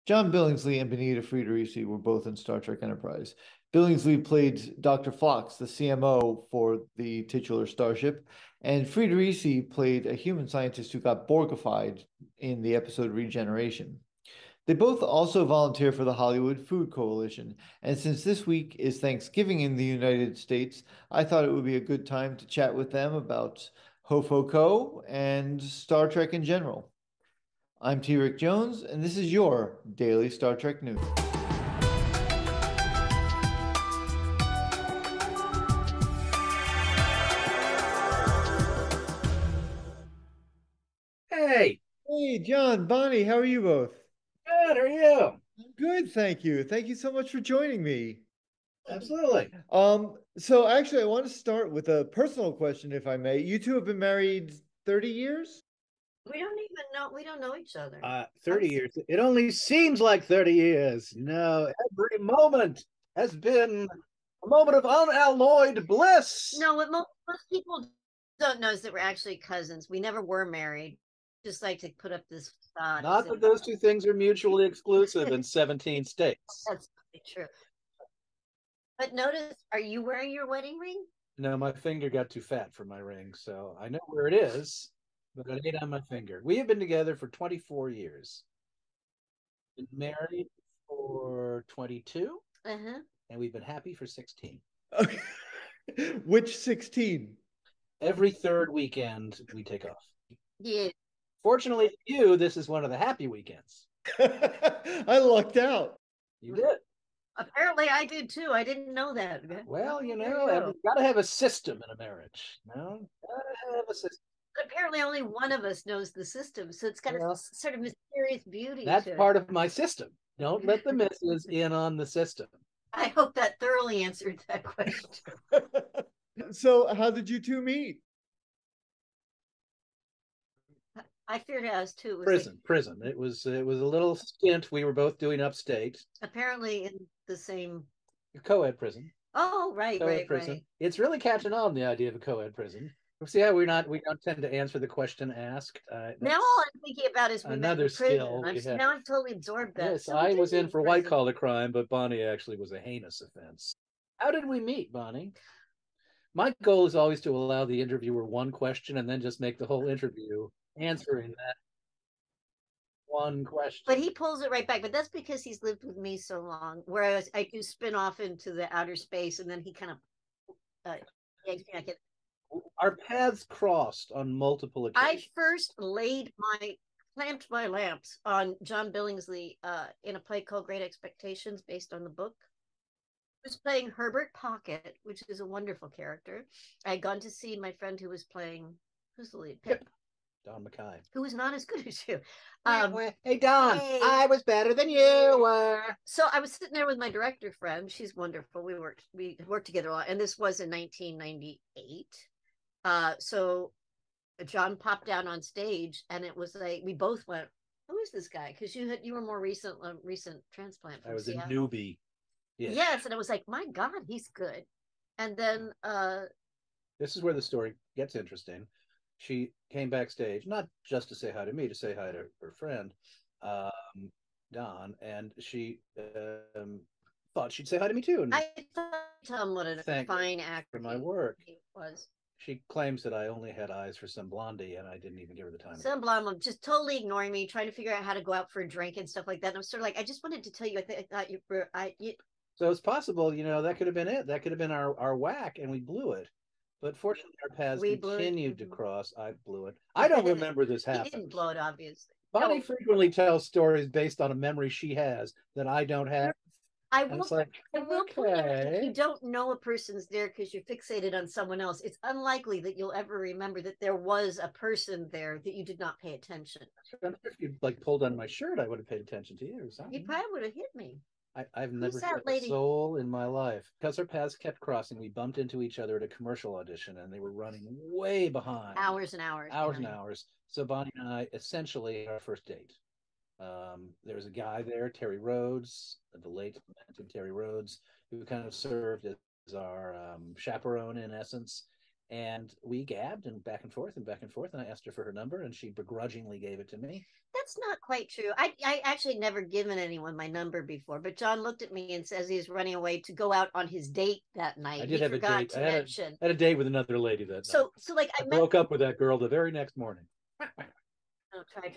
John Billingsley and Bonita Friedericy were both in Star Trek Enterprise. Billingsley played Dr. Phlox, the CMO for the titular starship, and Friedericy played a human scientist who got Borgified in the episode Regeneration. They both also volunteer for the Hollywood Food Coalition, and since this week is Thanksgiving in the United States, I thought it would be a good time to chat with them about HoFoCo and Star Trek in general. I'm T. Rick Jones, and this is your daily Star Trek news. Hey, Hey, John, Bonnie, how are you both? good. How are you? I'm good, thank you. Thank you so much for joining me. Absolutely. So actually, I want to start with a personal question, if I may. You two have been married 30 years? We don't even know. We don't know each other. 30 years. It only seems like 30 years. No, every moment has been a moment of unalloyed bliss. No, what most people don't know is that we're actually cousins. We never were married. Just like to put up this facade. Not that those two things are mutually exclusive in 17 states. That's true. But notice, are you wearing your wedding ring? No, my finger got too fat for my ring, so I know where it is, but it ain't on my finger. We have been together for 24 years. Been married for 22, Uh-huh. and we've been happy for 16. Okay. Which 16? Every third weekend we take off. Yeah. Fortunately for you, this is one of the happy weekends. I lucked out. You did. Apparently, I did too. I didn't know that. Well, you There know, go. you've got to have a system in a marriage. No, gotta have a system. But apparently, only one of us knows the system, so it's got Well, a sort of mysterious beauty that's to part it. of my system. Don't let the missus in on the system. I hope that thoroughly answered that question. So, how did you two meet? I feared it was too. It was Prison. It was a little stint we were both doing upstate. apparently in the same. Co-ed prison. Oh, right, Co-ed right, prison. right. It's really catching on, the idea of a co-ed prison. See how we don't tend to answer the question asked. Now all I'm thinking about is we met another in prison. skill we have. Now I've totally absorbed that. Yes, So we I did was meet in for white prison. collar crime, but Bonnie actually was a heinous offense. How did we meet, Bonnie? My goal is always to allow the interviewer one question and then just make the whole interview answering that one question. But he pulls it right back. But that's because he's lived with me so long. Whereas I do spin off into the outer space, and then he kind of yanks me back in. Our paths crossed on multiple occasions. I first clamped my lamps on John Billingsley in a play called Great Expectations, based on the book. I was playing Herbert Pocket, which is a wonderful character. I had gone to see my friend who was playing, who's the lead? Pip. Don Mackay. Who was not as good as you. Hey, Don, hey. I was better than you were. So I was sitting there with my director friend. She's wonderful. We worked together a lot. And this was in 1998. So John popped down on stage, and it was like we both went, "Who is this guy?" Because you were more recent transplant. I was Seattle. a newbie. Yes, and I was like, "My God, he's good." And then this is where the story gets interesting. She came backstage, not just to say hi to me, to say hi to her friend, Don, and she thought she'd say hi to me too. And I thought, tell him what a fine actor for my work he was. She claims that I only had eyes for some blondie, and I didn't even give her the time. Some blonde, just totally ignoring me, trying to figure out how to go out for a drink and stuff like that. And I'm sort of like, I just wanted to tell you, I thought you were, So it's possible, that could have been it. That could have been our whack, and we blew it. But fortunately, our paths continued to cross. I blew it. I don't remember this happening. He didn't blow it, obviously. Bonnie frequently tells stories based on a memory she has that I don't have. I will point out, if you don't know a person's there because you're fixated on someone else, it's unlikely that you'll ever remember that there was a person there that you did not pay attention. If you pulled on my shirt, I would have paid attention to you. You probably would have hit me. I've never hit a soul in my life. Because our paths kept crossing, we bumped into each other at a commercial audition, and they were running way behind. Hours and hours. Hours and hours. So Bonnie and I, essentially, our first date. There was a guy there, Terry Rhodes, the late Terry Rhodes, who kind of served as our chaperone in essence. And we gabbed and back and forth and back and forth. And I asked her for her number, and she begrudgingly gave it to me. That's not quite true. I actually never given anyone my number before, but John looked at me and says he was running away to go out on his date that night. I did have a date. I had a date with another lady that so night. so like I broke up with that girl the very next morning. Oh, try.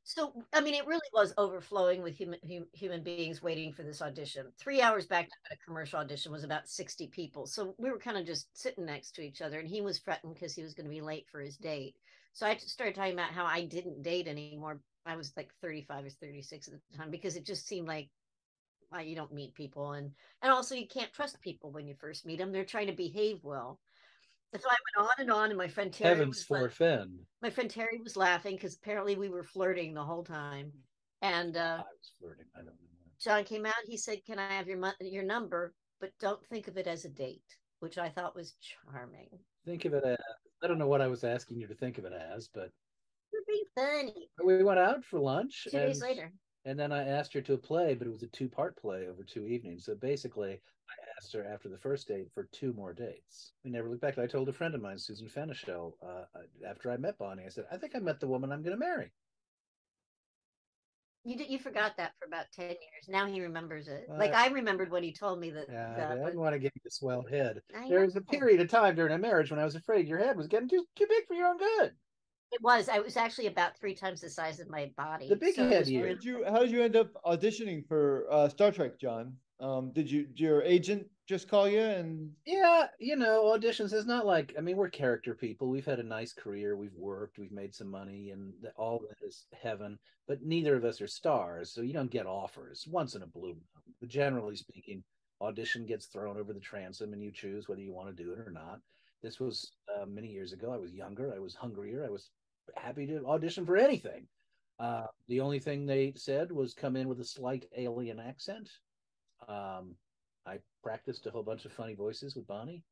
So, I mean, it really was overflowing with human beings waiting for this audition. 3 hours back to a commercial audition was about 60 people. So we were kind of just sitting next to each other, and he was fretting because he was going to be late for his date. So I started talking about how I didn't date anymore. I was like 35 or 36 at the time because it just seemed like you don't meet people, and also you can't trust people when you first meet them. They're trying to behave well. So I went on, and my friend Terry Heavens forfend. My friend Terry was laughing because apparently we were flirting the whole time. And I was flirting. I don't know. John came out. He said, "Can I have your number? But don't think of it as a date," which I thought was charming. Think of it as, I don't know what I was asking you to think of it as, but you're being funny. We went out for lunch 2 days later. And then I asked her to play, but it was a 2-part play over 2 evenings. So basically, I asked her after the first date for 2 more dates. We never looked back. I told a friend of mine, Susan Fenichel, after I met Bonnie, I said, I think I met the woman I'm going to marry. You forgot that for about 10 years. Now he remembers it. Like I remembered when he told me that. I didn't want to give you the swell head. There was a period of time during a marriage when I was afraid your head was getting too big for your own good. It was. I was actually about 3 times the size of my body. The big head. How did you end up auditioning for Star Trek, John? Did your agent just call you? And yeah, auditions is not like, I mean, we're character people. We've had a nice career. We've worked. We've made some money, and all that is heaven. But neither of us are stars, so you don't get offers once in a blue moon. But generally speaking, audition gets thrown over the transom, and you choose whether you want to do it or not. This was many years ago. I was younger. I was hungrier. I was happy to audition for anything. The only thing they said was come in with a slight alien accent. I practiced a whole bunch of funny voices with Bonnie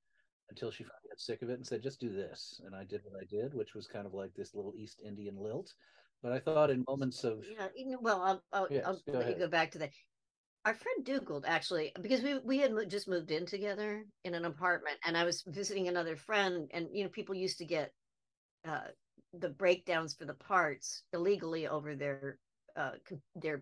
until she finally got sick of it and said, just do this. And I did what I did, which was kind of like this little East Indian lilt. But I thought in moments of... Yeah, well, I'll let you go back to that. Our friend Dougal, actually, because we had just moved in together in an apartment, and I was visiting another friend, and people used to get the breakdowns for the parts illegally over their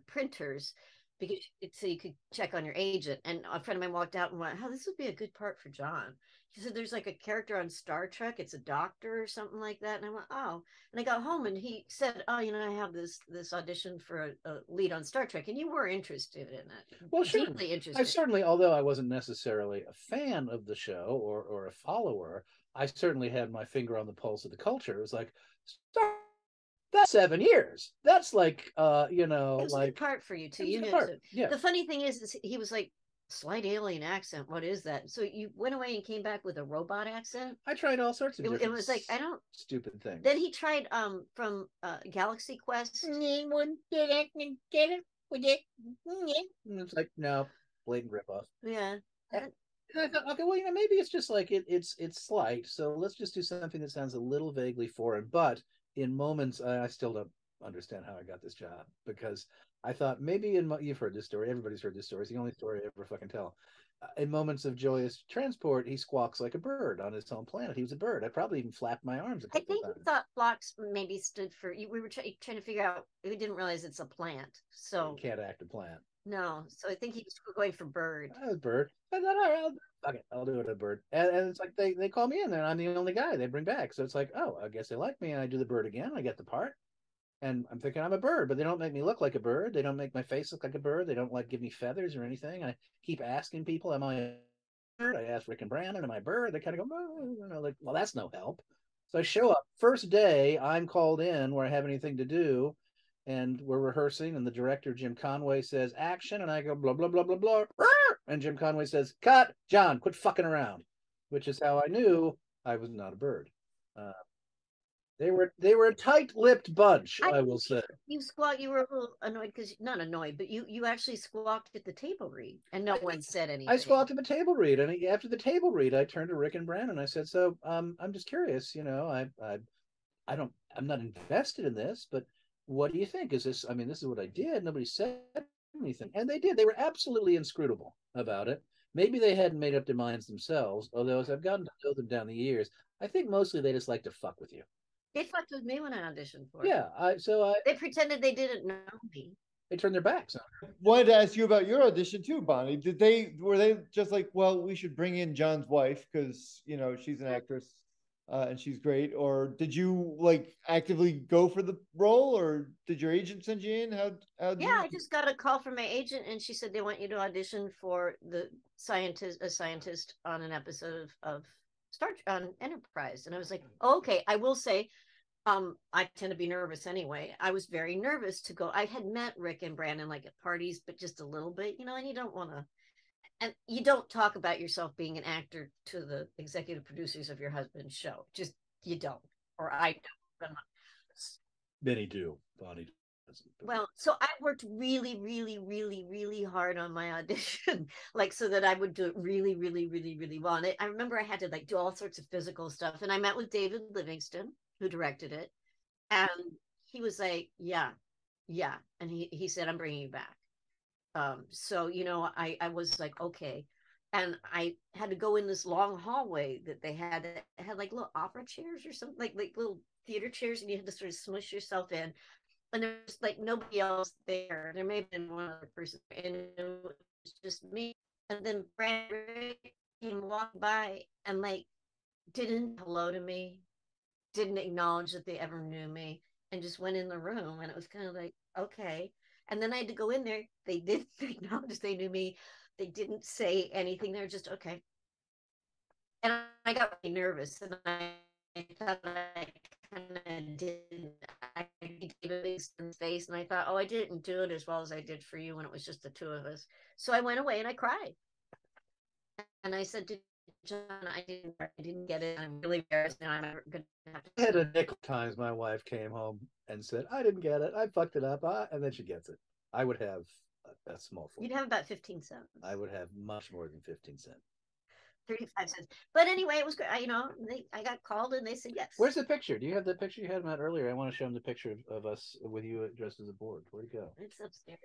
printers, because so you could check on your agent. And a friend of mine walked out and went, "Oh, this would be a good part for John." He said, "There's like a character on Star Trek. It's a doctor or something like that." And I went, "Oh." And I got home and he said, "Oh, I have this audition for a lead on Star Trek, and you were interested in it." Well, sure. Deeply interested. I certainly, although I wasn't necessarily a fan of the show or a follower, I certainly had my finger on the pulse of the culture. It was like, that's 7 years. That's like, it was like a good part for you too. Yeah. The funny thing is he was like, slight alien accent. What is that? So you went away and came back with a robot accent? I tried all sorts of different. It was like, I don't stupid things. Then he tried from Galaxy Quest. It's like, no, blatant ripoff. Yeah. And I thought, okay, well, maybe it's just like it's slight. So let's just do something that sounds a little vaguely foreign. But in moments, I still don't understand how I got this job, because I thought maybe you've heard this story. Everybody's heard this story. It's the only story I ever fucking tell. In moments of joyous transport, he squawks like a bird on his own planet. He was a bird. I probably even flapped my arms a couple times. He thought Phlox maybe stood for. We were trying to figure out. We didn't realize it's a plant. So you can't act a plant. No, so I think he was going for bird. I was bird. I thought, all right, I'll do it a bird. And it's like they call me in there, and I'm the only guy they bring back. So it's like, oh, I guess they like me, and I do the bird again. I get the part. And I'm thinking I'm a bird, but they don't make me look like a bird. They don't make my face look like a bird. They don't give me feathers or anything. I keep asking people, am I a bird? I ask Rick and Brandon, am I a bird? They kind of go, oh, well, that's no help. So I show up. First day, I'm called in where I have anything to do, and we're rehearsing, and the director, Jim Conway, says, action, and I go, blah, blah, blah, blah, blah, and Jim Conway says, cut, John, quit fucking around, which is how I knew I was not a bird. They were a tight-lipped bunch, I will say. You were a little annoyed because, not annoyed, but you actually squawked at the table read, and no one said anything. I squawked at the table read, and after the table read, I turned to Rick and Brandon. I said, "So, I'm just curious. I'm not invested in this, but what do you think? Is this? I mean, this is what I did. Nobody said anything, and they did. They were absolutely inscrutable about it. Maybe they hadn't made up their minds themselves, although as I've gotten to know them down the years, I think mostly they just like to fuck with you. They fucked with me when I auditioned for it. Yeah, They pretended they didn't know me. They turned their backs on her. Wanted to ask you about your audition too, Bonnie. Were they just like, well, we should bring in John's wife because she's an actress and she's great, or did you like actively go for the role, or did your agent send you in? I just got a call from my agent, and she said they want you to audition for a scientist on an episode of Star on Enterprise, and I was like, oh, okay. I will say, I tend to be nervous anyway. I was very nervous to go. I had met Rick and Brandon like at parties, but just a little bit, and you don't want to, and you don't talk about yourself being an actor to the executive producers of your husband's show. Just, you don't, or I don't. Many do. Bonnie doesn't. Well, so I worked really, really, really, really hard on my audition, like so that I would do it really, really, really, really well. And I remember I had to like do all sorts of physical stuff. And I met with David Livingston, who directed it, and he was like, yeah, and he said, I'm bringing you back. So I was like, okay, and I had to go in this long hallway that they had like little opera chairs or something, like little theater chairs, and you had to sort of smush yourself in, and there's like nobody else there. There may have been one other person, and it was just me. And then Brandon came walk by and like didn't hello to me, didn't acknowledge that they ever knew me, and just went in the room. And it was kind of like, okay. And then I had to go in there. They didn't acknowledge they knew me. They didn't say anything. They were just okay. And I got really nervous, and I thought I kind of did. I gave a big face, and I thought, oh, I didn't do it as well as I did for you when it was just the two of us. So I went away and I cried, and I said to John, I didn't get it. I'm really embarrassed now. I'm going to have to. I had a nickel times my wife came home and said, I didn't get it. I fucked it up. And then she gets it. I would have a small fortune. You'd have about 15 cents. I would have much more than 15 cents. 35 cents. But anyway, it was good. I got called and they said yes. Where's the picture? Do you have the picture you had him out earlier? I want to show him the picture of us with you dressed as a Borg. Where'd it go? It's upstairs.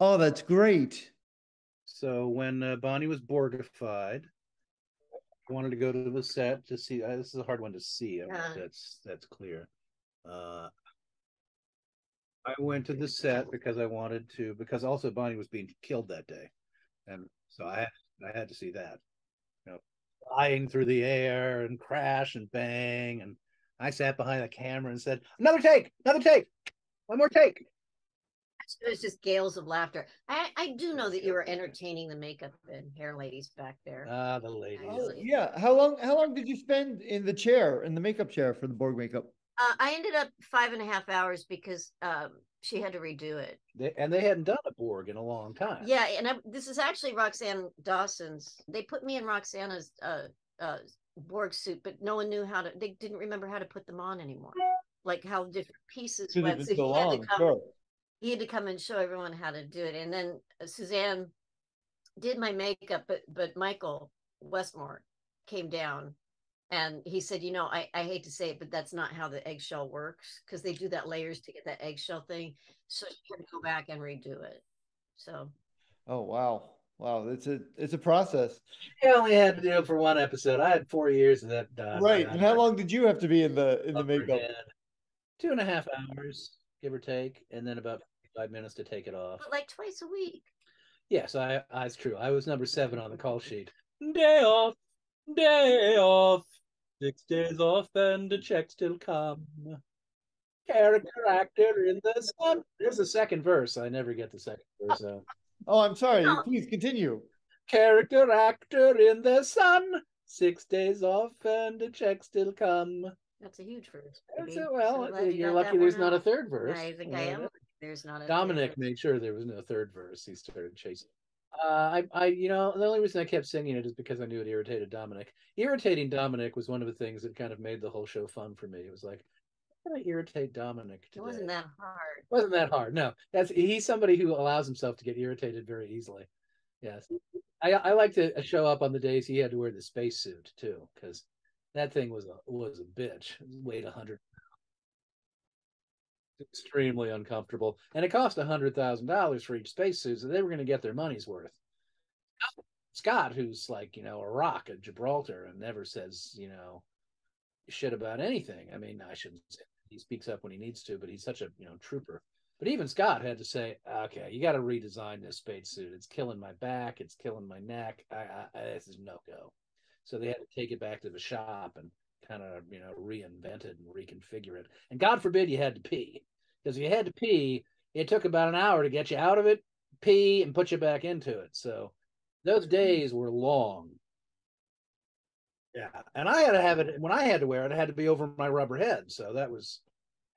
Oh, that's great. So when Bonnie was Borgified, I wanted to go to the set to see. This is a hard one to see. That's clear. I went to the set because I wanted to, because also Bonnie was being killed that day, and so I had to see that. Flying through the air and crash and bang, and I sat behind the camera and said, another take, one more take. It was just gales of laughter. I do know that you were entertaining the makeup and hair ladies back there. The ladies. Oh, yeah. How long did you spend in the makeup chair for the Borg makeup? I ended up 5.5 hours because she had to redo it. They hadn't done a Borg in a long time. Yeah, and this is actually Roxanne Dawson's. They put me in Roxanna's Borg suit, but no one knew how to. They didn't remember how to put them on anymore, like how different pieces went. So he had to come and show everyone how to do it. And then Suzanne did my makeup, but Michael Westmore came down and he said, I hate to say it, but that's not how the eggshell works, because they do that layers to get that eggshell thing. So she had to go back and redo it. So. Oh, wow. It's a process. I only had to do it for one episode. I had 4 years of that done. Right. And how long did you have to be in the makeup? 2.5 hours, give or take, and then about 5 minutes to take it off. But like twice a week. Yes, it's true. I was number 7 on the call sheet. Day off, 6 days off, and the check still come. Character actor in the sun. There's the second verse. I never get the second verse out. Oh, I'm sorry. Please continue. Character actor in the sun. 6 days off, and the check still come. That's a huge verse. You're lucky there's not a third verse. I think I am. There's not a Dominic made sure there was no third verse. He started chasing. The only reason I kept singing it is because I knew it irritated Dominic. Irritating Dominic was one of the things that kind of made the whole show fun for me. It was like, how can I irritate Dominic today? It wasn't that hard. It wasn't that hard. No, he's somebody who allows himself to get irritated very easily. Yes, I like to show up on the days he had to wear the spacesuit too, because that thing was a bitch. It weighed 100. Extremely uncomfortable, and it cost $100,000 for each spacesuit, so they were going to get their money's worth. Scott, who's like, a rock at Gibraltar and never says, shit about anything. I mean, I shouldn't say he speaks up when he needs to, but he's such a, trooper. But even Scott had to say, okay, you got to redesign this spacesuit. It's killing my back. It's killing my neck. This is no go. So they had to take it back to the shop and kind of, reinvent it and reconfigure it. And God forbid you had to pee, because if you had to pee, it took about an hour to get you out of it, pee, and put you back into it. So those days were long. Yeah. And I had to have it when I had to wear it, I had to be over my rubber head. So that was,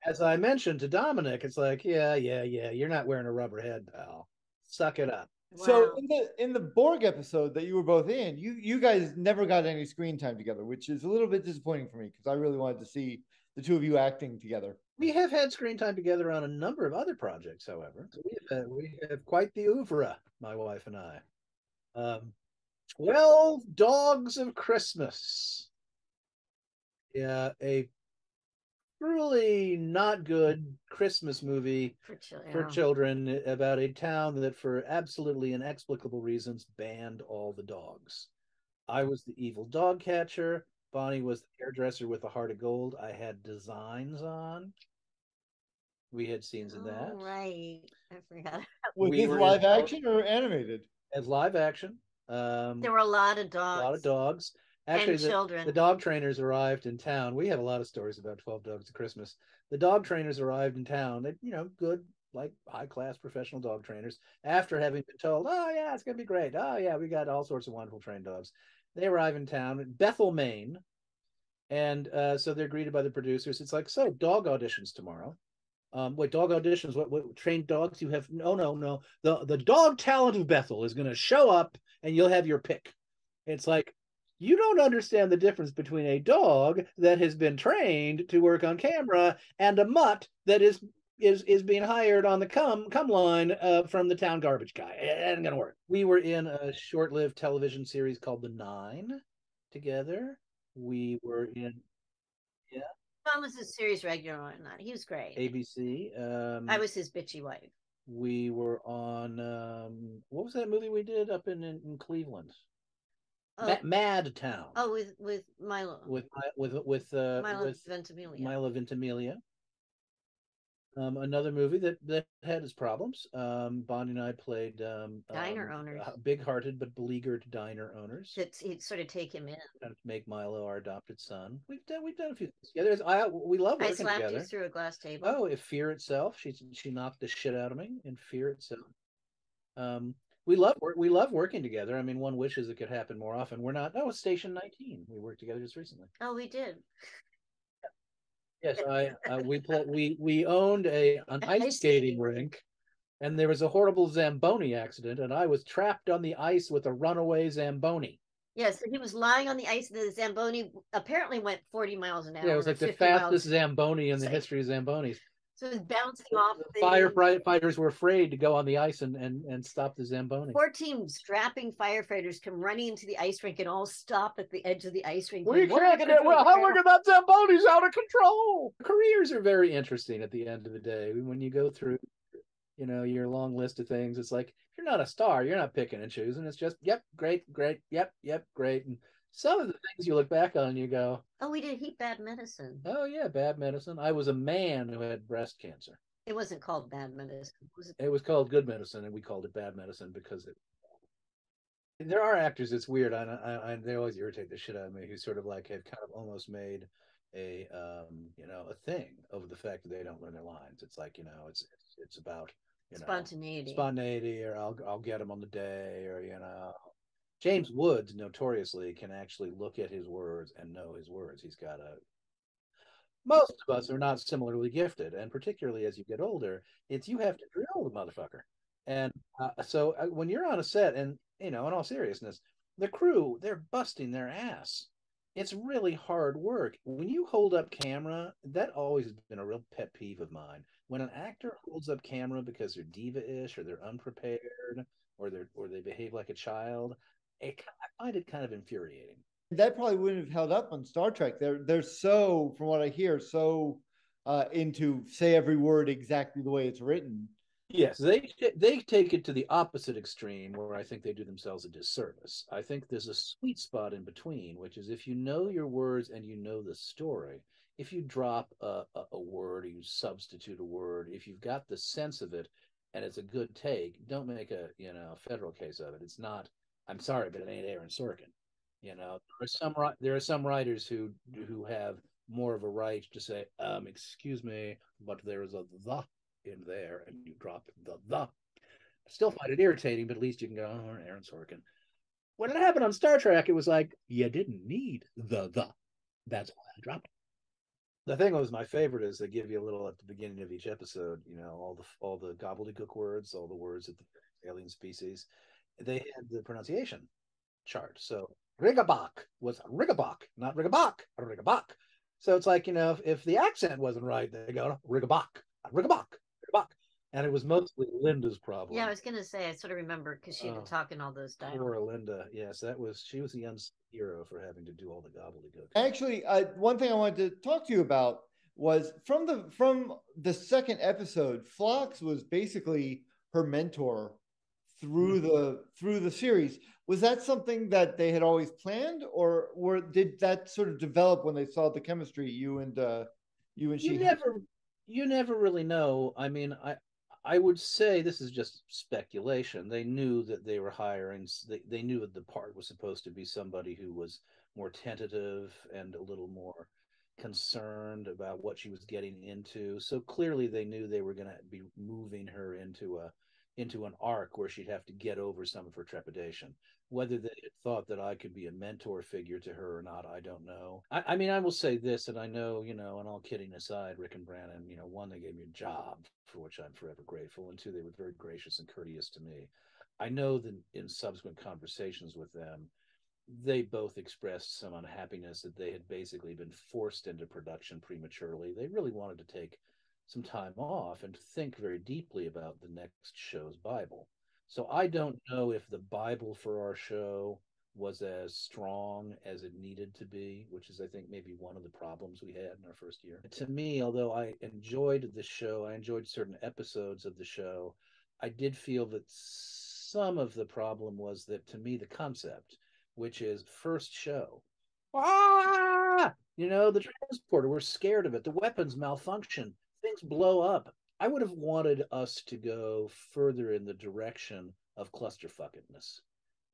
as I mentioned to Dominic, it's like, yeah, you're not wearing a rubber head, pal. Suck it up. Wow. So in the Borg episode that you were both in, you guys never got any screen time together, which is a little bit disappointing for me because I really wanted to see the two of you acting together. We have had screen time together on a number of other projects, however. So we have quite the oeuvre, my wife and I. 12 Dogs of Christmas. Yeah, a truly not good Christmas movie for children about a town that, for absolutely inexplicable reasons, banned all the dogs. I was the evil dog catcher. Bonnie was the hairdresser with a heart of gold. I had designs on. We had scenes in that. Right. I forgot. Was this live action or animated? As live action. There were a lot of dogs. A lot of dogs. Actually, and children. The dog trainers arrived in town. We have a lot of stories about 12 Dogs of Christmas. The dog trainers arrived in town. They, good, like high-class professional dog trainers. After having been told, oh, yeah, it's going to be great. Oh, yeah, we got all sorts of wonderful trained dogs. They arrive in town, Bethel, Maine. And so they're greeted by the producers. It's like, so, dog auditions tomorrow. Wait, dog auditions? What trained dogs you have? No. The dog talent of Bethel is going to show up and you'll have your pick. It's like, you don't understand the difference between a dog that has been trained to work on camera and a mutt that is being hired on the come line from the town garbage guy. It ain't gonna work. We were in a short-lived television series called The Nine together. We were in, yeah. Tom was a series regular on that. He was great. ABC. I was his bitchy wife. We were on what was that movie we did up in Cleveland? Oh. Mad Town. Oh, with Milo. With Milo Ventimiglia. Milo Ventimiglia. Another movie that had its problems. Bonnie and I played diner owners, big-hearted but beleaguered diner owners. He'd sort of take him in, kind of make Milo our adopted son. We've done a few things together. We love working together. I slapped you through a glass table. Oh, if Fear itself, she knocked the shit out of me in Fear itself. We love working together. I mean, one wishes it could happen more often. We're not. Oh, it's Station 19. We worked together just recently. Oh, we did. Yes, we owned an ice skating rink, and there was a horrible Zamboni accident, and I was trapped on the ice with a runaway Zamboni. Yes, he was lying on the ice, and the Zamboni apparently went 40 miles an hour. Yeah, it was like the fastest Zamboni in the history of Zambonis. So it was bouncing off. The firefighters were afraid to go on the ice and stop the Zamboni. 14 strapping firefighters come running into the ice rink and all stop at the edge of the ice rink. We can't get it. Well, look at that Zamboni's out of control. Careers are very interesting at the end of the day. When you go through, your long list of things, it's like, if you're not a star, you're not picking and choosing. It's just, yep, great, yep, great. And some of the things you look back on and you go, oh, we did Heat Bad Medicine. Oh, yeah, Bad Medicine. I was a man who had breast cancer. It wasn't called Bad Medicine. It was called Good Medicine, and we called it Bad Medicine because there are actors, it's weird. They always irritate the shit out of me, who sort of like have kind of almost made a thing over the fact that they don't learn their lines. It's like, it's about, spontaneity, or I'll get them on the day, or, James Woods notoriously can actually look at his words and know his words. He's got most of us are not similarly gifted, and particularly as you get older, you have to drill the motherfucker. And so when you're on a set, and in all seriousness, the crew, they're busting their ass. It's really hard work. When you hold up camera, that always has been a real pet peeve of mine. When an actor holds up camera because they're diva-ish, or they're unprepared, or they behave like a child, I find it kind of infuriating. That probably wouldn't have held up on Star Trek. They're so, from what I hear, so into say every word exactly the way it's written. Yes, they take it to the opposite extreme, where I think they do themselves a disservice. I think there's a sweet spot in between, which is if you know your words and you know the story. If you drop a word or you substitute a word, if you've got the sense of it and it's a good take, don't make a federal case of it. It's not. I'm sorry, but it ain't Aaron Sorkin. There are some writers who have more of a right to say, excuse me, but there is a the in there, and you drop the. I still find it irritating, but at least you can go, oh, Aaron Sorkin. When it happened on Star Trek, it was like you didn't need the. That's why I dropped it. The thing that was my favorite is they give you a little at the beginning of each episode, all the gobbledygook words, all the words of the alien species. They had the pronunciation chart. So Rigabach was Rigabach, not Rigabach, Rigabach. So it's like, if the accent wasn't right, they go Rigabach, Rigabach, Rigabach. And it was mostly Linda's problem. Yeah, I was going to say, I sort of remember because she had to talk in all those dialogues. Poor Linda. Yes, she was the unsung hero for having to do all the gobbledygook. Actually, one thing I wanted to talk to you about was from the second episode, Phlox was basically her mentor through the series. Was that something that they had always planned, or did that sort of develop when they saw the chemistry you and she? You never really know. I mean, I would say this is just speculation. They knew that they were hiring. They knew that the part was supposed to be somebody who was more tentative and a little more concerned about what she was getting into. So clearly, they knew they were going to be moving her into an arc where she'd have to get over some of her trepidation. Whether they had thought that I could be a mentor figure to her or not, I don't know. I mean, I will say this, and I know, and all kidding aside, Rick and Brannon, one, they gave me a job, for which I'm forever grateful, and two, they were very gracious and courteous to me. I know that in subsequent conversations with them, they both expressed some unhappiness that they had basically been forced into production prematurely. They really wanted to take some time off and think very deeply about the next show's Bible. So I don't know if the Bible for our show was as strong as it needed to be, which is, I think, maybe one of the problems we had in our first year. To me, although I enjoyed the show, I enjoyed certain episodes of the show, I did feel that some of the problem was that, to me, the concept, which is first show, the transporter, we're scared of it, the weapons malfunction, things blow up. I would have wanted us to go further in the direction of clusterfuckedness.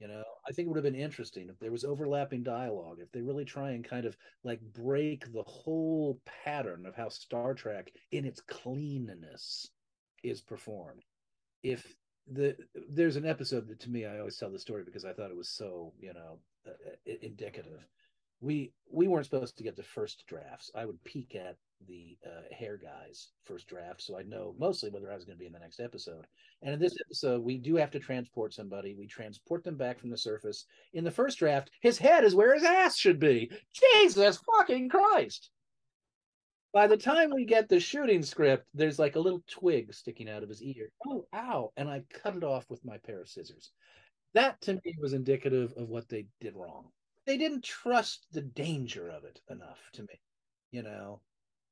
I think it would have been interesting if there was overlapping dialogue, if they really try and kind of like break the whole pattern of how Star Trek in its cleanness is performed. If there's an episode that, to me, I always tell the story because I thought it was so indicative. We weren't supposed to get the first drafts. I would peek at the hair guy's first draft, so I know mostly whether I was going to be in the next episode. And in this episode, we do have to transport somebody. We transport them back from the surface. In the first draft, his head is where his ass should be. Jesus fucking Christ! By the time we get the shooting script, there's like a little twig sticking out of his ear. Oh, ow! And I cut it off with my pair of scissors. That, to me, was indicative of what they did wrong. They didn't trust the danger of it enough to me.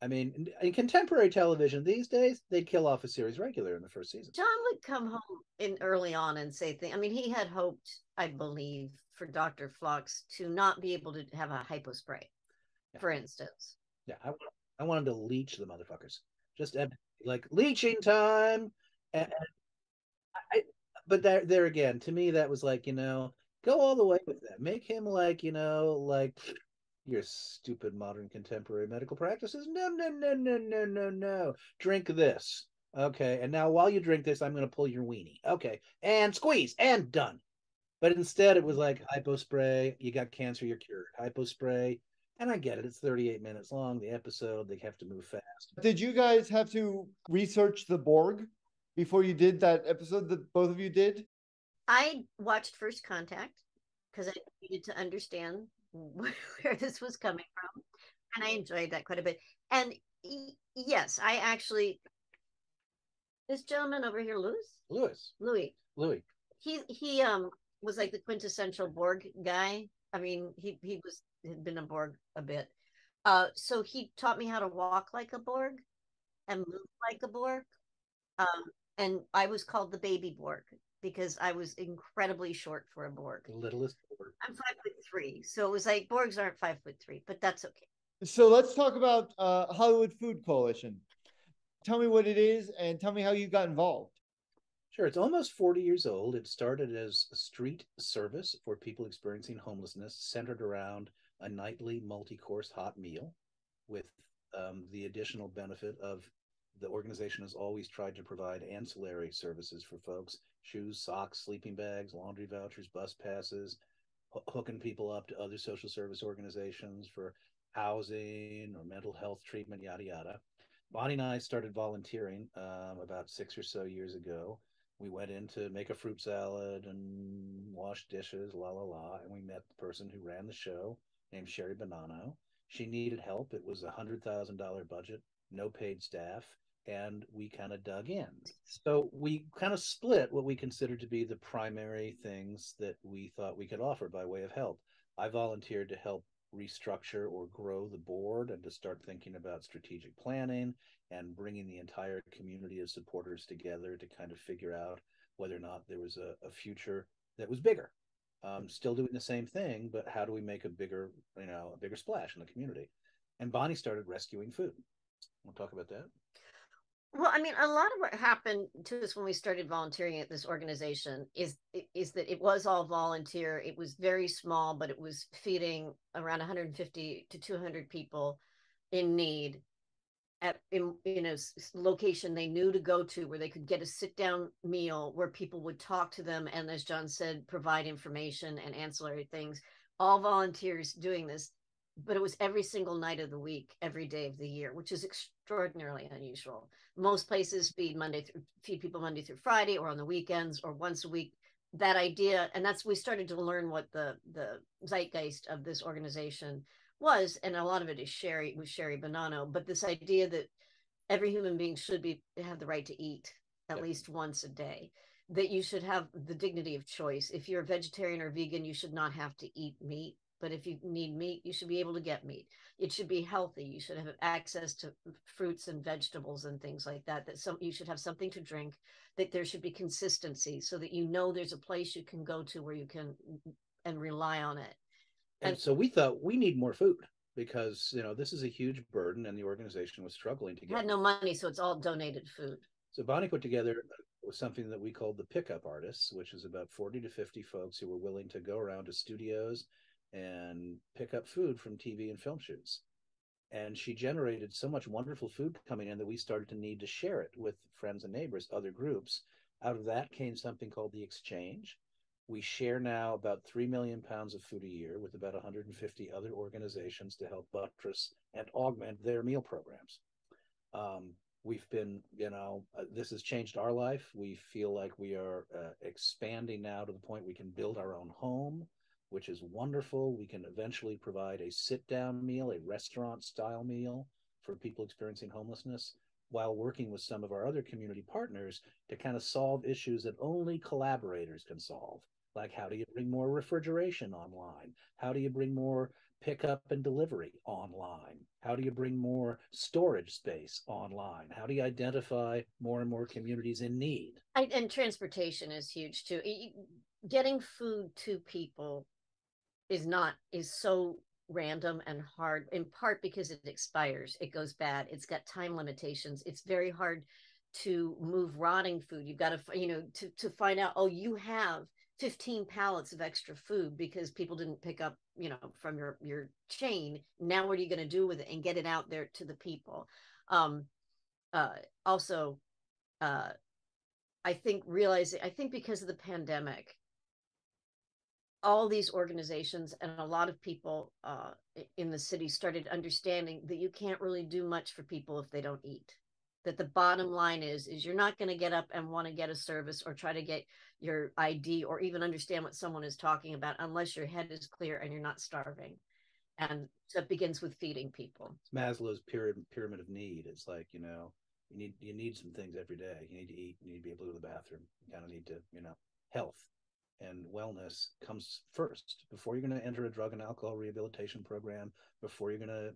I mean, in contemporary television these days, they'd kill off a series regular in the first season. John would come home in early on and say things. I mean, he had hoped, I believe, for Dr. Phlox to not be able to have a hypospray, for instance. Yeah, I wanted to leech the motherfuckers. Just like leeching time. But there again, to me, that was like, go all the way with that. Make him like, like your stupid modern contemporary medical practices. No, no, no, no, no, no, no. Drink this. Okay. And now while you drink this, I'm going to pull your weenie. Okay. And squeeze and done. But instead it was like hypospray. You got cancer, you're cured. Hypospray. And I get it. It's 38 minutes long, the episode. They have to move fast. Did you guys have to research the Borg before you did that episode that both of you did? I watched First Contact because I needed to understand where this was coming from, and I enjoyed that quite a bit. And yes, I actually, this gentleman over here, Louis, he was like the quintessential Borg guy. I mean, he had been a Borg a bit. So he taught me how to walk like a Borg and move like a Borg. And I was called the baby Borg because I was incredibly short for a Borg. The littlest Borg. I'm 5'3", so it was like Borgs aren't 5'3", but that's okay. So let's talk about Hollywood Food Coalition. Tell me what it is and tell me how you got involved. Sure, it's almost 40 years old. It started as a street service for people experiencing homelessness, centered around a nightly multi-course hot meal, with the additional benefit of the organization has always tried to provide ancillary services for folks: shoes, socks, sleeping bags, laundry vouchers, bus passes, hooking people up to other social service organizations for housing or mental health treatment, yada, yada. Bonnie and I started volunteering about 6 or so years ago. We went in to make a fruit salad and wash dishes, la la la, and we met the person who ran the show, named Sherry Bonano. She needed help. It was $100,000 budget, no paid staff, and we kind of dug in. So we kind of split what we considered to be the primary things that we thought we could offer by way of help. I volunteered to help restructure or grow the board and to start thinking about strategic planning and bringing the entire community of supporters together to kind of figure out whether or not there was a future that was bigger. Still doing the same thing, but how do we make a bigger splash in the community? And Bonnie started rescuing food. We'll talk about that. Well, I mean, a lot of what happened to us when we started volunteering at this organization is that it was all volunteer. It was very small, but it was feeding around 150 to 200 people in need at location they knew to go to, where they could get a sit down meal, where people would talk to them, and as John said, provide information and ancillary things. All volunteers doing this, but it was every single night of the week, every day of the year, which is extraordinarily unusual. Most places feed people Monday through Friday, or on the weekends, or once a week. That idea, and that's we started to learn what the zeitgeist of this organization was, and a lot of it is Sherry Bonano. But this idea that every human being should have the right to eat at least once a day, that you should have the dignity of choice. If you're a vegetarian or vegan, you should not have to eat meat. But if you need meat, you should be able to get meat. It should be healthy. You should have access to fruits and vegetables and things like that. You should have something to drink. That there should be consistency, so that there's a place you can go to where you can and rely on it. And so we thought we need more food because this is a huge burden, and the organization was struggling to get. Had no money, so it's all donated food. So Bonnie put together something that we called the Pickup Artists, which is about 40 to 50 folks who were willing to go around to studios and pick up food from TV and film shoots. And she generated so much wonderful food coming in that we started to need to share it with friends and neighbors, other groups. Out of that came something called the Exchange. We share now about 3 million pounds of food a year with about 150 other organizations to help buttress and augment their meal programs. We've been, this has changed our life. We feel like we are expanding now to the point we can build our own home, which is wonderful. We can eventually provide a sit-down meal, a restaurant-style meal for people experiencing homelessness, while working with some of our other community partners to kind of solve issues that only collaborators can solve. Like, how do you bring more refrigeration online? How do you bring more pickup and delivery online? How do you bring more storage space online? How do you identify more and more communities in need? And transportation is huge too. Getting food to people is so random and hard, in part because it expires, it goes bad, it's got time limitations. It's very hard to move rotting food. You've got to find out, oh, you have 15 pallets of extra food because people didn't pick up from your chain. Now what are you going to do with it and get it out there to the people? Also, I think because of the pandemic, all these organizations and a lot of people in the city started understanding that you can't really do much for people if they don't eat. That the bottom line is you're not going to get up and want to get a service or try to get your ID or even understand what someone is talking about unless your head is clear and you're not starving. And so it begins with feeding people. It's Maslow's pyramid of need. It's like, you need some things every day. You need to eat. You need to be able to go to the bathroom. You kind of need to, health and wellness comes first before you're going to enter a drug and alcohol rehabilitation program, before you're going to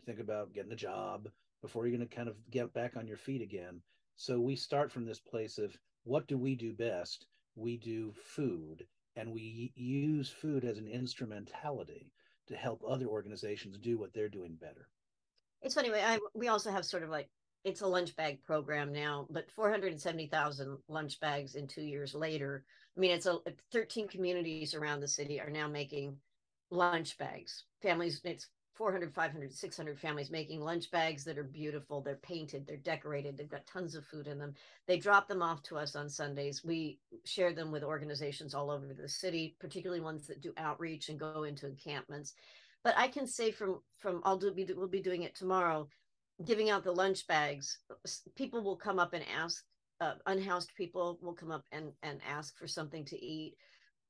think about getting a job, before you're going to kind of get back on your feet again. So we start from this place of what do we do best? We do food, and we use food as an instrumentality to help other organizations do what they're doing better. It's funny. We also have sort of like, it's a lunch bag program now, but 470,000 lunch bags in 2 years later. I mean, 13 communities around the city are now making lunch bags. Families, it's 400, 500, 600 families making lunch bags that are beautiful. They're painted, they're decorated, they've got tons of food in them. They drop them off to us on Sundays. We share them with organizations all over the city, particularly ones that do outreach and go into encampments. But I can say we'll be doing it tomorrow, giving out the lunch bags. People will come up and ask, unhoused people will come up and ask for something to eat.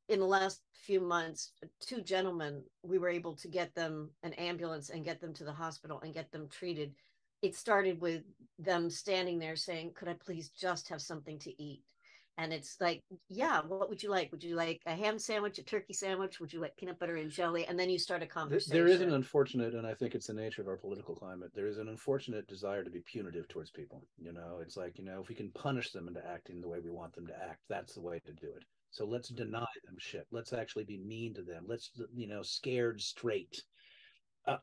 In the last few months, 2 gentlemen, we were able to get them an ambulance and get them to the hospital and get them treated. It started with them standing there saying, could I please just have something to eat? And it's like, yeah, what would you like? Would you like a ham sandwich, a turkey sandwich? Would you like peanut butter and jelly? And then you start a conversation. There is an unfortunate, and I think it's the nature of our political climate, there is an unfortunate desire to be punitive towards people. It's like, if we can punish them into acting the way we want them to act, that's the way to do it. So let's deny them shit. Let's actually be mean to them. Let's, scared straight.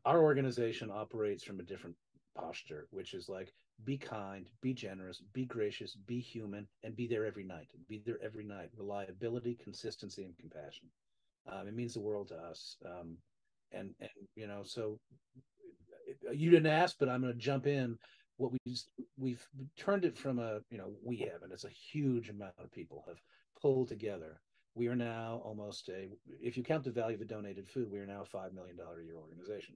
Our organization operates from a different posture, which is like, be kind, be generous, be gracious, be human, and be there every night. Be there every night. Reliability, consistency, and compassion. It means the world to us. And so you didn't ask, but I'm going to jump in. What we've turned it from we have, and it's a huge amount of people have pulled together. We are now almost if you count the value of the donated food, we are now a $5 million a year organization.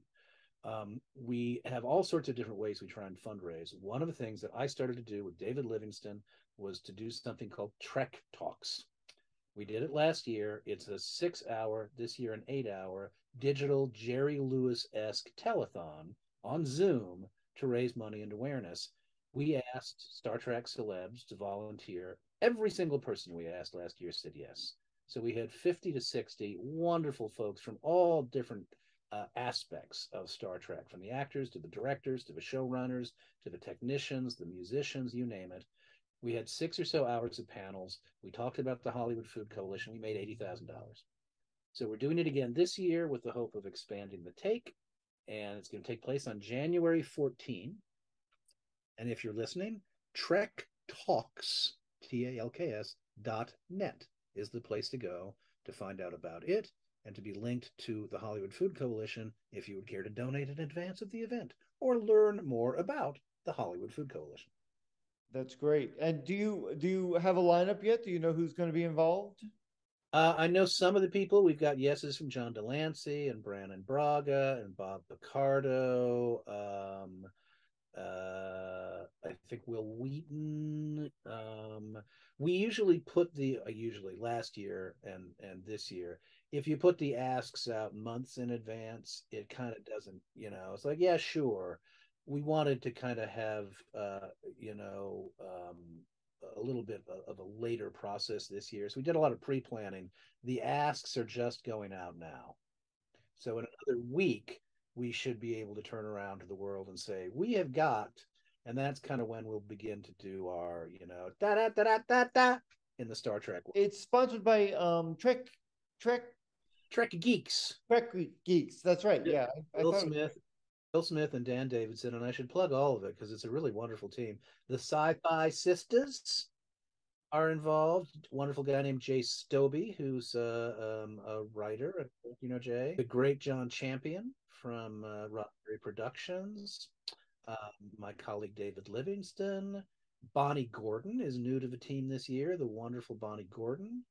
We have all sorts of different ways we try and fundraise. One of the things that I started to do with David Livingston was to do something called Trek Talks. We did it last year. It's a 6-hour, this year an 8-hour digital Jerry Lewis-esque telethon on Zoom to raise money and awareness. We asked Star Trek celebs to volunteer. Every single person we asked last year said yes. So we had 50 to 60 wonderful folks from all different aspects of Star Trek, from the actors to the directors to the showrunners to the technicians, the musicians, you name it. We had 6 or so hours of panels. We talked about the Hollywood Food Coalition. We made $80,000. So we're doing it again this year with the hope of expanding the take. And it's going to take place on January 14. And if you're listening, Trek Talks, TALKS.net is the place to go to find out about it and to be linked to the Hollywood Food Coalition if you would care to donate in advance of the event or learn more about the Hollywood Food Coalition. That's great. And do you have a lineup yet? Do you know who's going to be involved? I know some of the people. We've got yeses from John Delancey and Brannon Braga and Bob Picardo. I think Will Wheaton. We usually put usually last year and this year, if you put the asks out months in advance, it kind of doesn't, it's like, yeah, sure. We wanted to kind of have, a little bit of a later process this year. So we did a lot of pre-planning. The asks are just going out now. So in another week, we should be able to turn around to the world and say, we have got, and that's kind of when we'll begin to do our, da da da da da da in the Star Trek world. It's sponsored by Trek Geeks. Trek Geeks. That's right. Yeah. Bill Smith and Dan Davidson, and I should plug all of it because it's a really wonderful team. The Sci-Fi Sisters are involved. Wonderful guy named Jay Stobie, who's a writer. Jay. The great John Champion from Roddenberry Productions. My colleague David Livingston. Bonnie Gordon is new to the team this year. The wonderful Bonnie Gordon.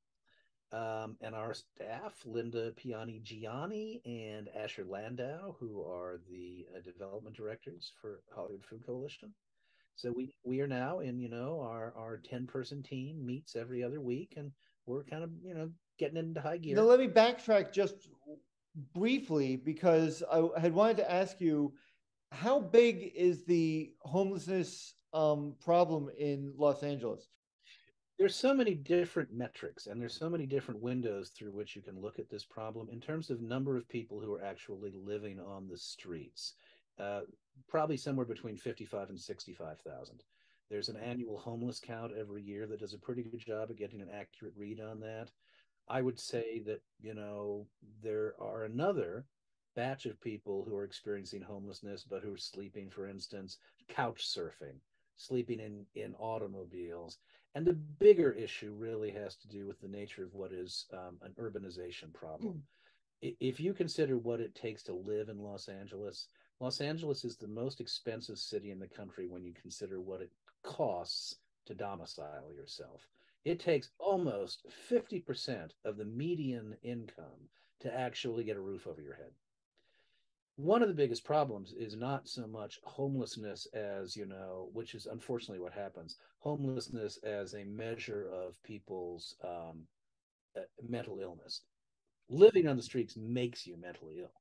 And our staff, Linda Piani-Gianni and Asher Landau, who are the development directors for Hollywood Food Coalition. So we are now in, our 10-person team meets every other week, and we're kind of, getting into high gear. Now, let me backtrack just briefly, because I had wanted to ask you, how big is the homelessness problem in Los Angeles? There's so many different metrics, and there's so many different windows through which you can look at this problem in terms of number of people who are actually living on the streets. Probably somewhere between 55 and 65,000. There's an annual homeless count every year that does a pretty good job of getting an accurate read on that. I would say that, there are another batch of people who are experiencing homelessness, but who are sleeping, for instance, couch surfing, sleeping in automobiles. And the bigger issue really has to do with the nature of what is an urbanization problem. If you consider what it takes to live in Los Angeles is the most expensive city in the country when you consider what it costs to domicile yourself. It takes almost 50% of the median income to actually get a roof over your head. One of the biggest problems is not so much homelessness as, which is unfortunately what happens, homelessness as a measure of people's mental illness. Living on the streets makes you mentally ill.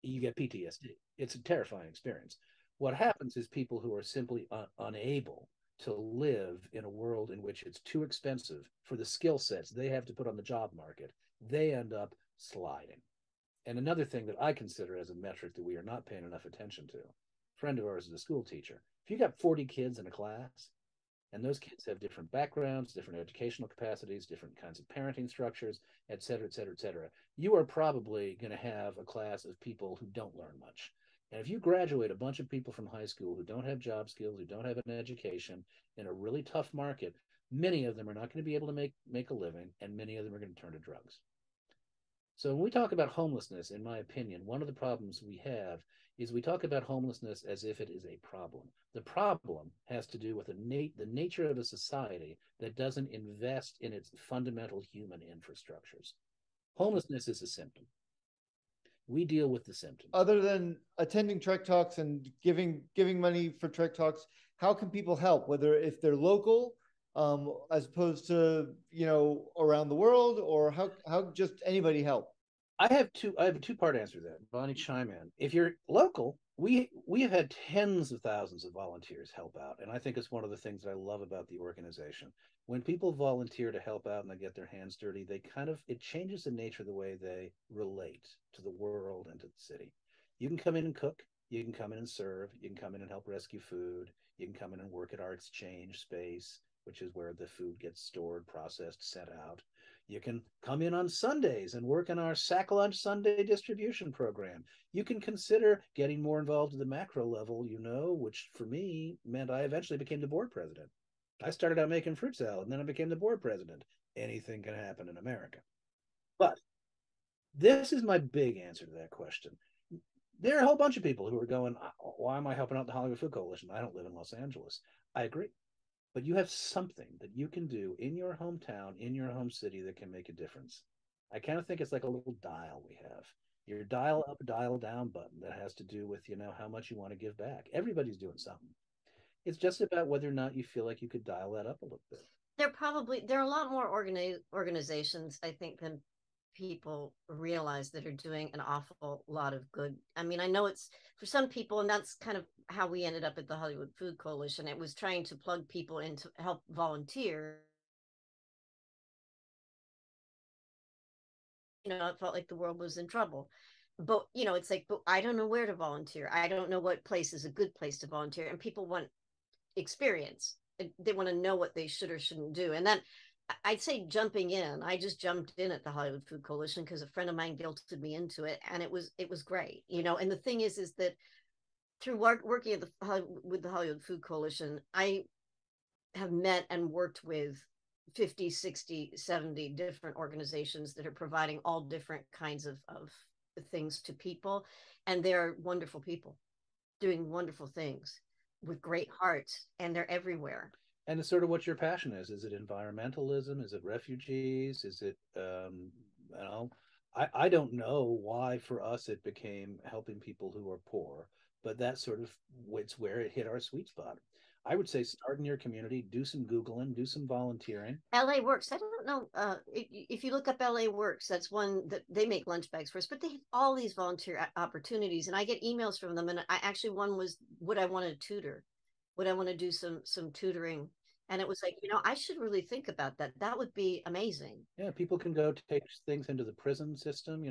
You get PTSD. It's a terrifying experience. What happens is people who are simply unable to live in a world in which it's too expensive for the skill sets they have to put on the job market, they end up sliding. And another thing that I consider as a metric that we are not paying enough attention to, a friend of ours is a school teacher. If you got 40 kids in a class, and those kids have different backgrounds, different educational capacities, different kinds of parenting structures, et cetera, et cetera, et cetera, you are probably going to have a class of people who don't learn much. And if you graduate a bunch of people from high school who don't have job skills, who don't have an education in a really tough market, many of them are not going to be able to make a living, and many of them are going to turn to drugs. So when we talk about homelessness, in my opinion, one of the problems we have is we talk about homelessness as if it is a problem. The problem has to do with the nature of a society that doesn't invest in its fundamental human infrastructures. Homelessness is a symptom. We deal with the symptom. Other than attending Trek Talks and giving money for Trek Talks, how can people help? Whether if they're local, as opposed to around the world, or how just anybody help? I have a two-part answer to that. Bonnie, chime in. If you're local, we have had tens of thousands of volunteers help out, and I think it's one of the things that I love about the organization. When people volunteer to help out and they get their hands dirty, it changes the nature of the way they relate to the world and to the city. You can come in and cook, you can come in and serve, you can come in and help rescue food, you can come in and work at our exchange space, which is where the food gets stored, processed, sent out. You can come in on Sundays and work in our Sack Lunch Sunday distribution program. You can consider getting more involved at the macro level, which for me meant I eventually became the board president. I started out making fruit salad, and then I became the board president. Anything can happen in America. But this is my big answer to that question. There are a whole bunch of people who are going, why am I helping out the Hollywood Food Coalition? I don't live in Los Angeles. I agree. But you have something that you can do in your hometown, in your home city, that can make a difference. I kind of think it's like a little dial we have. Your dial up, dial down button that has to do with, how much you want to give back. Everybody's doing something. It's just about whether or not you feel like you could dial that up a little bit. There are a lot more organizations, I think, than people realize that are doing an awful lot of good. I mean, I know it's for some people, and that's kind of how we ended up at the Hollywood Food Coalition. It was trying to plug people in to help volunteer. It felt like the world was in trouble. But, it's like, but I don't know where to volunteer. I don't know what place is a good place to volunteer. And people want experience. They want to know what they should or shouldn't do. And then I'd say jumping in. I just jumped in at the Hollywood Food Coalition because a friend of mine guilted me into it, and it was great, And the thing is that through working at with the Hollywood Food Coalition, I have met and worked with 50, 60, 70 different organizations that are providing all different kinds of things to people, and they're wonderful people doing wonderful things with great hearts, and they're everywhere. And it's sort of what your passion is. Is it environmentalism? Is it refugees? Is it, I don't know why for us it became helping people who are poor, but that's sort of it's where it hit our sweet spot. I would say start in your community, do some Googling, do some volunteering. LA Works. I don't know if you look up LA Works, that's one that they make lunch bags for us, but they have all these volunteer opportunities, and I get emails from them. And one was, would I want to tutor? Would I want to do some tutoring? And it was like, I should really think about that. That would be amazing. Yeah, people can go to take things into the prison system.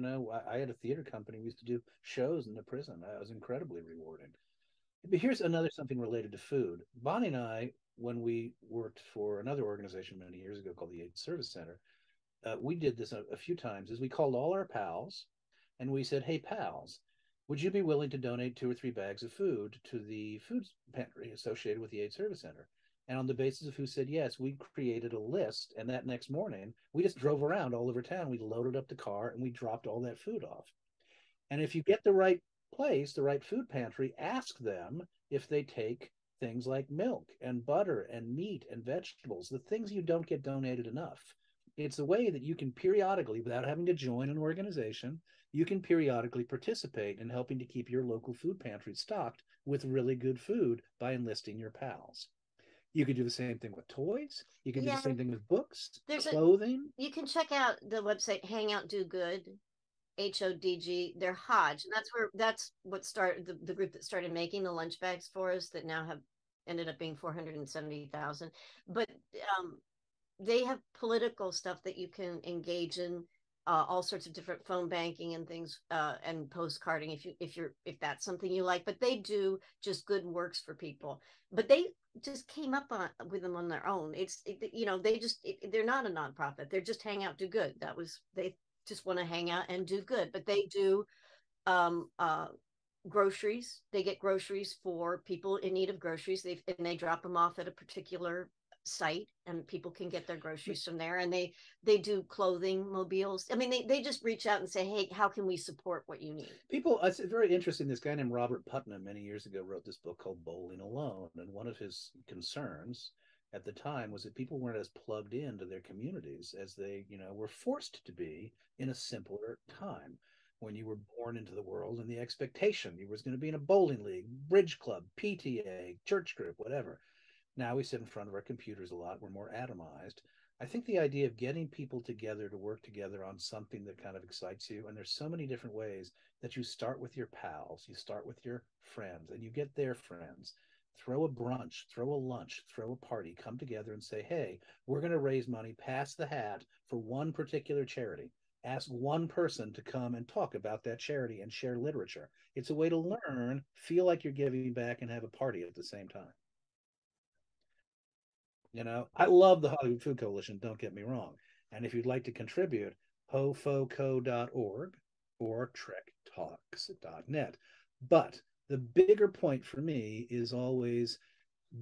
I had a theater company. We used to do shows in the prison. That was incredibly rewarding. But here's something related to food. Bonnie and I when we worked for another organization many years ago called the AIDS Service Center, we did this a few times. Is we called all our pals, and we said, "Hey, pals, would you be willing to donate 2 or 3 bags of food to the food pantry associated with the AIDS Service Center?" And on the basis of who said yes, we created a list. And that next morning, we just drove around all over town. We loaded up the car and we dropped all that food off. And if you get the right place, the right food pantry, ask them if they take things like milk and butter and meat and vegetables, the things you don't get donated enough. It's a way that you can periodically, without having to join an organization, you can periodically participate in helping to keep your local food pantry stocked with really good food by enlisting your pals. You could do the same thing with toys. You can do the same thing with books, clothing. You can check out the website Hangout Do Good, HODG. They're Hodge, and that's what started the group that started making the lunch bags for us that now have ended up being 470,000. But they have political stuff that you can engage in, all sorts of different phone banking and things, and postcarding if that's something you like. But they do just good works for people. But they just came up with them on their own. They're not a nonprofit. They're just Hangout Do Good. They just want to hang out and do good. But they do groceries. They get groceries for people in need of groceries. And they drop them off at a particular site, and people can get their groceries from there. And they do clothing mobiles. I mean, they just reach out and say, "Hey, how can we support what you need?" It's very interesting. This guy named Robert Putnam many years ago wrote this book called Bowling Alone, and one of his concerns at the time was that people weren't as plugged into their communities as they were forced to be in a simpler time, when you were born into the world and the expectation you was going to be in a bowling league, bridge club, PTA, church group, whatever. Now we sit in front of our computers a lot. We're more atomized. I think the idea of getting people together to work together on something that kind of excites you, and there's so many different ways that you start with your pals, you start with your friends, and you get their friends. Throw a brunch, throw a lunch, throw a party, come together and say, "Hey, we're going to raise money, pass the hat for one particular charity." Ask one person to come and talk about that charity and share literature. It's a way to learn, feel like you're giving back, and have a party at the same time. I love the Hollywood Food Coalition, don't get me wrong. And if you'd like to contribute, hofoco.org or trektalks.net. But the bigger point for me is always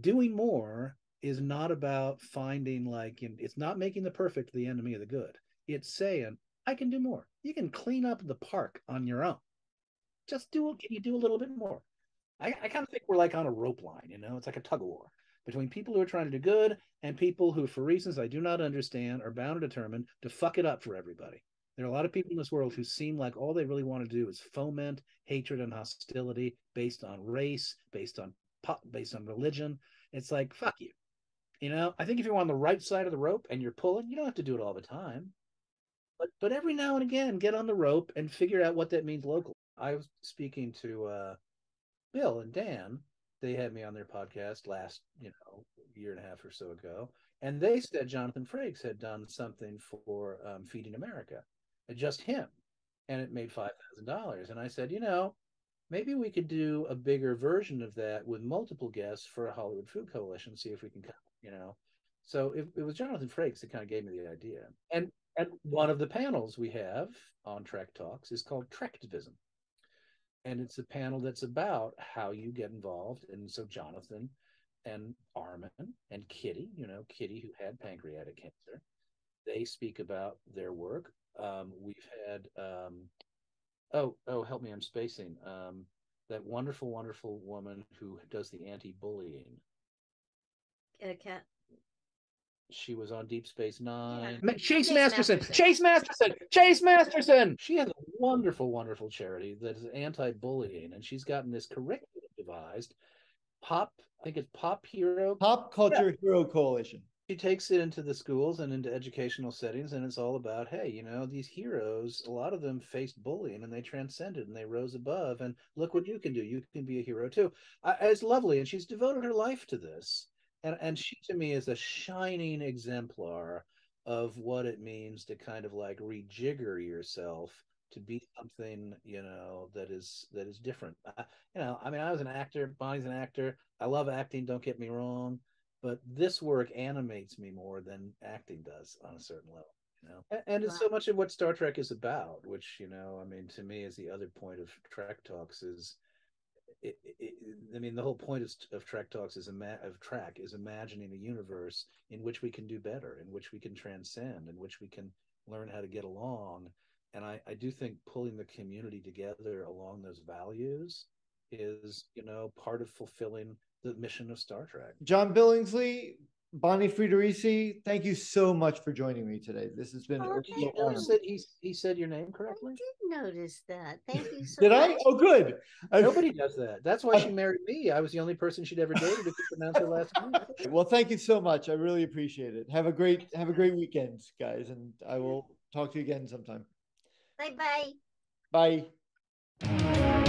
doing more is not about finding it's not making the perfect the enemy of the good. It's saying, I can do more. You can clean up the park on your own. Can you do a little bit more? I kind of think we're like on a rope line, it's like a tug of war between people who are trying to do good and people who, for reasons I do not understand, are bound and determined to fuck it up for everybody. There are a lot of people in this world who seem like all they really want to do is foment hatred and hostility based on race, based on religion. It's like, fuck you. I think if you're on the right side of the rope and you're pulling, you don't have to do it all the time. But every now and again, get on the rope and figure out what that means locally. I was speaking to Bill and Dan. They had me on their podcast last, year and a half or so ago, and they said Jonathan Frakes had done something for Feeding America, just him, and it made $5,000. And I said, maybe we could do a bigger version of that with multiple guests for a Hollywood Food Coalition. See if we can, So it was Jonathan Frakes that kind of gave me the idea. And one of the panels we have on Trek Talks is called Trektivism. And it's a panel that's about how you get involved. And so Jonathan and Armin and Kitty, Kitty, who had pancreatic cancer, they speak about their work. We've had, help me, I'm spacing. That wonderful, wonderful woman who does the anti-bullying. Cat. She was on Deep Space Nine. Yeah. Chase Masterson. Chase Masterson. She has a wonderful, wonderful charity that is anti-bullying, and she's gotten this curriculum devised. I think it's Pop Culture Hero Coalition. She takes it into the schools and into educational settings, and it's all about, hey, these heroes, a lot of them faced bullying and they transcended and they rose above, and look what you can do. You can be a hero too. It's lovely, and she's devoted her life to this. And she, to me, is a shining exemplar of what it means to kind of like rejigger yourself to be something, that is different. I was an actor. Bonnie's an actor. I love acting. Don't get me wrong. but this work animates me more than acting does on a certain level. And it's so much of what Star Trek is about, which, I mean, to me is the other point of Trek Talks is, I mean, the whole point of Trek Talks is imagining a universe in which we can do better, in which we can transcend, in which we can learn how to get along. And I do think pulling the community together along those values is, part of fulfilling the mission of Star Trek. John Billingsley, Bonnie Friedericy, thank you so much for joining me today. This has been Did you notice that he said your name correctly? I did notice that. Thank you so Did much. I? Oh, good. Nobody does that. That's why she married me. I was the only person she'd ever dated who could pronounce her last name. Well, thank you so much. I really appreciate it. Have a great weekend, guys, and I will talk to you again sometime. Bye-bye. Bye.